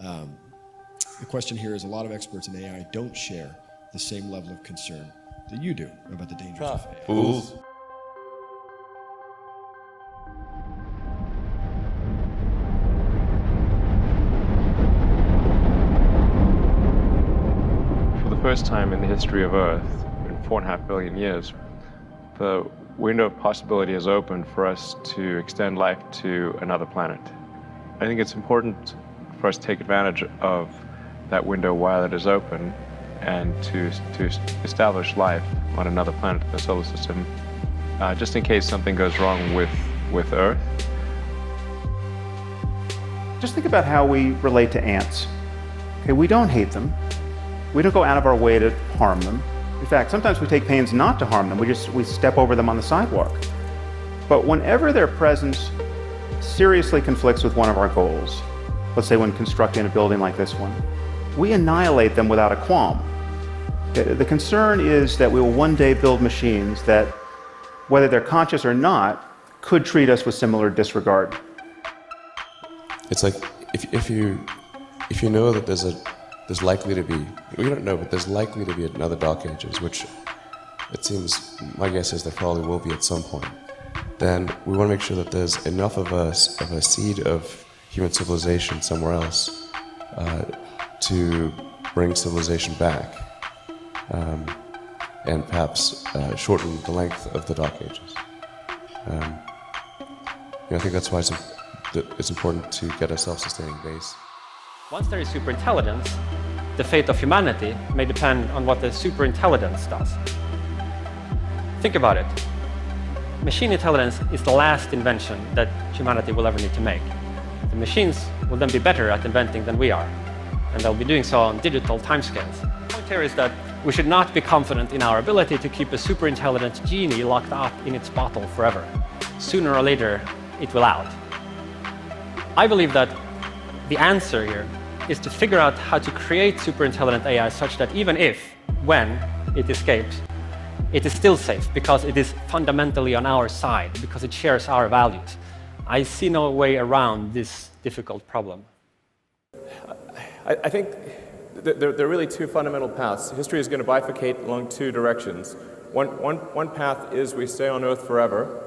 The question here is a lot of experts in AI don't share the same level of concern that you do about the dangers of AI. Fools. For the first time in the history of Earth, in 4.5 billion years, the window of possibility is open for us to extend life to another planet. I think it's important for us to take advantage of that window while it is open and to establish life on another planet in the solar system, just in case something goes wrong with Earth. Just think about how we relate to ants. Okay, we don't hate them. We don't go out of our way to harm them. In fact, sometimes we take pains not to harm them. We step over them on the sidewalk. But whenever their presence seriously conflicts with one of our goals, let's say when constructing a building like this one, we annihilate them without a qualm. The concern is that we will one day build machines that, whether they're conscious or not, could treat us with similar disregard. It's like if you know that there's likely to be, we don't know, but there's likely to be another Dark Ages, which it seems, my guess is there probably will be at some point, then we want to make sure that there's enough of a seed of human civilization somewhere else to bring civilization back and perhaps shorten the length of the Dark Ages. I think that's why it's important to get a self-sustaining base. Once there is superintelligence, the fate of humanity may depend on what the superintelligence does. Think about it. Machine intelligence is the last invention that humanity will ever need to make. The machines will then be better at inventing than we are, and they'll be doing so on digital timescales. The point here is that we should not be confident in our ability to keep a superintelligent genie locked up in its bottle forever. Sooner or later, it will out. I believe that the answer here is to figure out how to create superintelligent AI such that even if, when it escapes, it is still safe because it is fundamentally on our side, because it shares our values. I see no way around this difficult problem. I think there are really two fundamental paths. History is going to bifurcate along two directions. One path is we stay on Earth forever,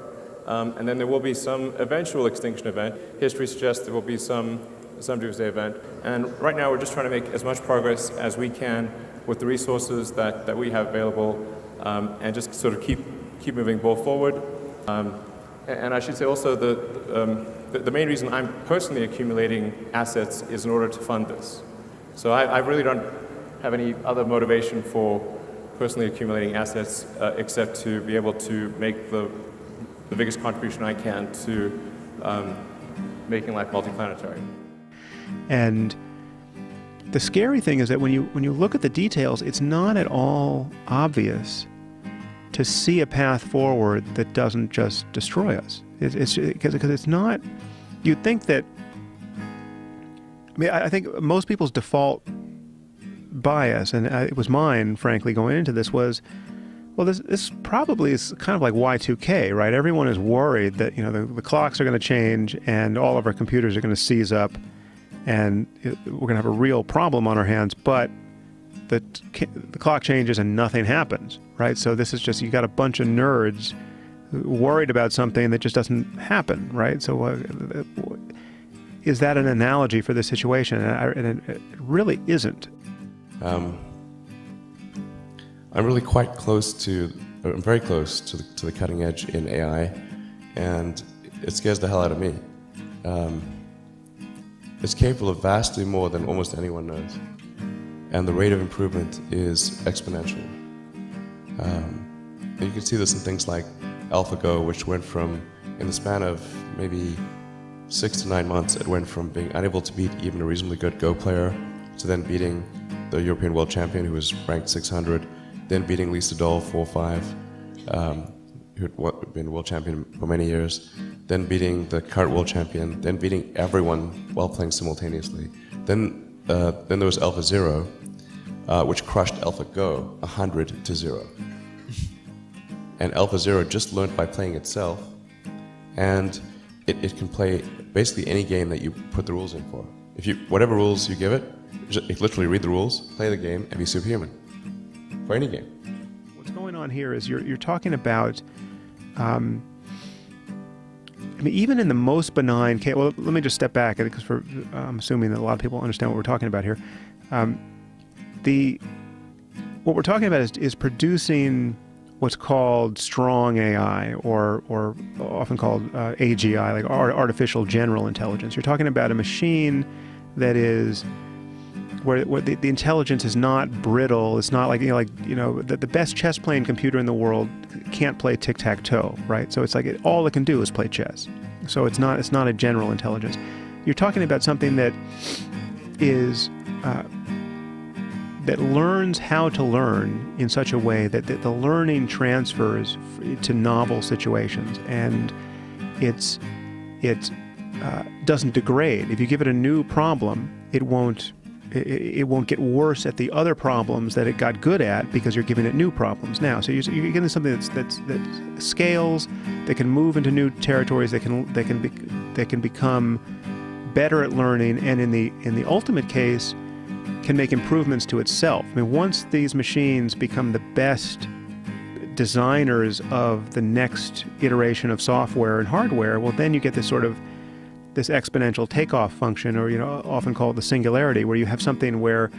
and then there will be some eventual extinction event. History suggests there will be some doomsday event. And right now we're just trying to make as much progress as we can with the resources that we have available, and just sort of keep moving ball forward. And I should say also the main reason I'm personally accumulating assets is in order to fund this. So I really don't have any other motivation for personally accumulating assets except to be able to make the biggest contribution I can to making life multiplanetary. And the scary thing is that when you look at the details, it's not at all obvious to see a path forward that doesn't just destroy us. Because it's not. You'd think that. I mean, I think most people's default bias, and it was mine, frankly, going into this, was, well, this probably is kind of like Y2K, right? Everyone is worried that the clocks are going to change and all of our computers are going to seize up, and we're going to have a real problem on our hands. But the clock changes and nothing happens, right? So this is just, you got a bunch of nerds worried about something that just doesn't happen, right? So is that an analogy for this situation? And it really isn't. I'm really quite close to, I'm very close to the cutting edge in AI, and it scares the hell out of me. It's capable of vastly more than almost anyone knows, and the rate of improvement is exponential. And you can see this in things like AlphaGo, which went from, in the span of maybe 6 to 9 months, it went from being unable to beat even a reasonably good Go player to then beating the European world champion, who was ranked 600, then beating Lisa Doll 4-5, who had been world champion for many years, then beating the current world champion, then beating everyone while playing simultaneously. Then there was AlphaZero, which crushed AlphaGo 100-0. And AlphaZero just learned by playing itself, and it can play basically any game that you put the rules in for. whatever rules you give it, literally read the rules, play the game, and be superhuman for any game. What's going on here is you're talking about, I mean, even in the most benign case. Well, let me just step back because I'm assuming that a lot of people understand what we're talking about here. What we're talking about is producing what's called strong AI, or often called AGI, like artificial general intelligence. You're talking about a machine that is where the intelligence is not brittle. It's not like the best chess playing computer in the world can't play tic-tac-toe, right? So it's like all it can do is play chess. So it's not a general intelligence. You're talking about something that is that learns how to learn in such a way that the learning transfers to novel situations, and it doesn't degrade. If you give it a new problem, it won't get worse at the other problems that it got good at because you're giving it new problems now. So you're getting something that scales, that can move into new territories, that can become better at learning, and in the ultimate case, can make improvements to itself. I mean, once these machines become the best designers of the next iteration of software and hardware, well, then you get this exponential takeoff function, or often called the singularity, where you have something where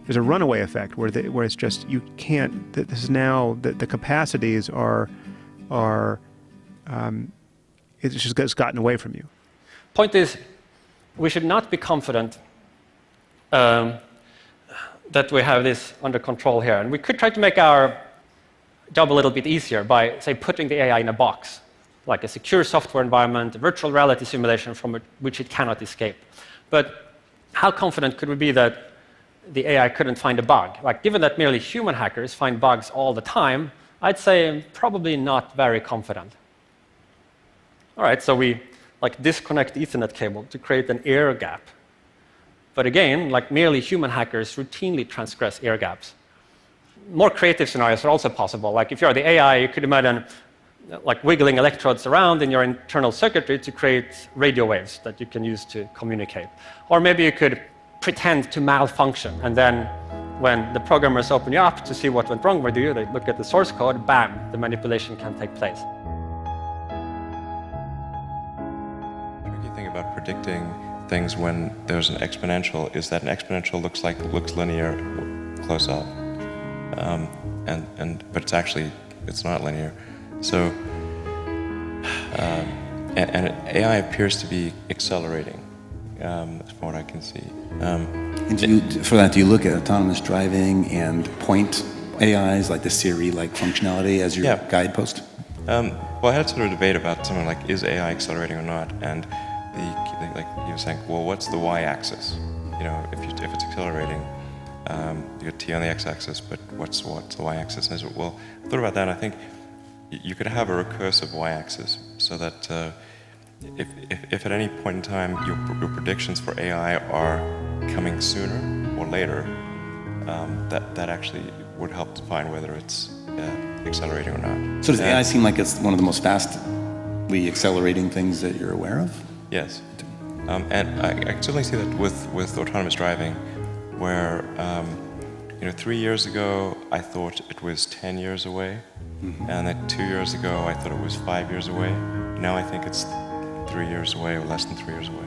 there's a runaway effect, where it's just you can't. This is now that the capacities are it's just gotten away from you. Point is, we should not be confident that we have this under control here. And we could try to make our job a little bit easier by, say, putting the AI in a box, like a secure software environment, a virtual reality simulation from which it cannot escape. But how confident could we be that the AI couldn't find a bug? Like, given that merely human hackers find bugs all the time, I'd say I'm probably not very confident. All right, so we disconnect the Ethernet cable to create an air gap. But again, merely human hackers routinely transgress air gaps. More creative scenarios are also possible. Like, if you're the AI, you could imagine wiggling electrodes around in your internal circuitry to create radio waves that you can use to communicate. Or maybe you could pretend to malfunction, and then when the programmers open you up to see what went wrong with you, they look at the source code, bam, the manipulation can take place. The tricky thing about predicting things when there's an exponential is that an exponential looks linear close up, but it's not linear. So and AI appears to be accelerating, from what I can see. Do you look at autonomous driving and point AIs like the Siri-like functionality as your guidepost? Well, I had sort of a debate about something like, is AI accelerating or not? And he was saying, well, what's the y-axis? If it's accelerating, you got t on the x-axis, but what's the y-axis? And I said, well, I thought about that, and I think you could have a recursive y-axis, so that if at any point in time your predictions for AI are coming sooner or later, that actually would help define whether it's accelerating or not. So does AI seem like it's one of the most fastly accelerating things that you're aware of? Yes. And I can certainly see that with autonomous driving, where 3 years ago I thought it was 10 years away, and then 2 years ago I thought it was 5 years away. Now I think it's 3 years away, or less than 3 years away.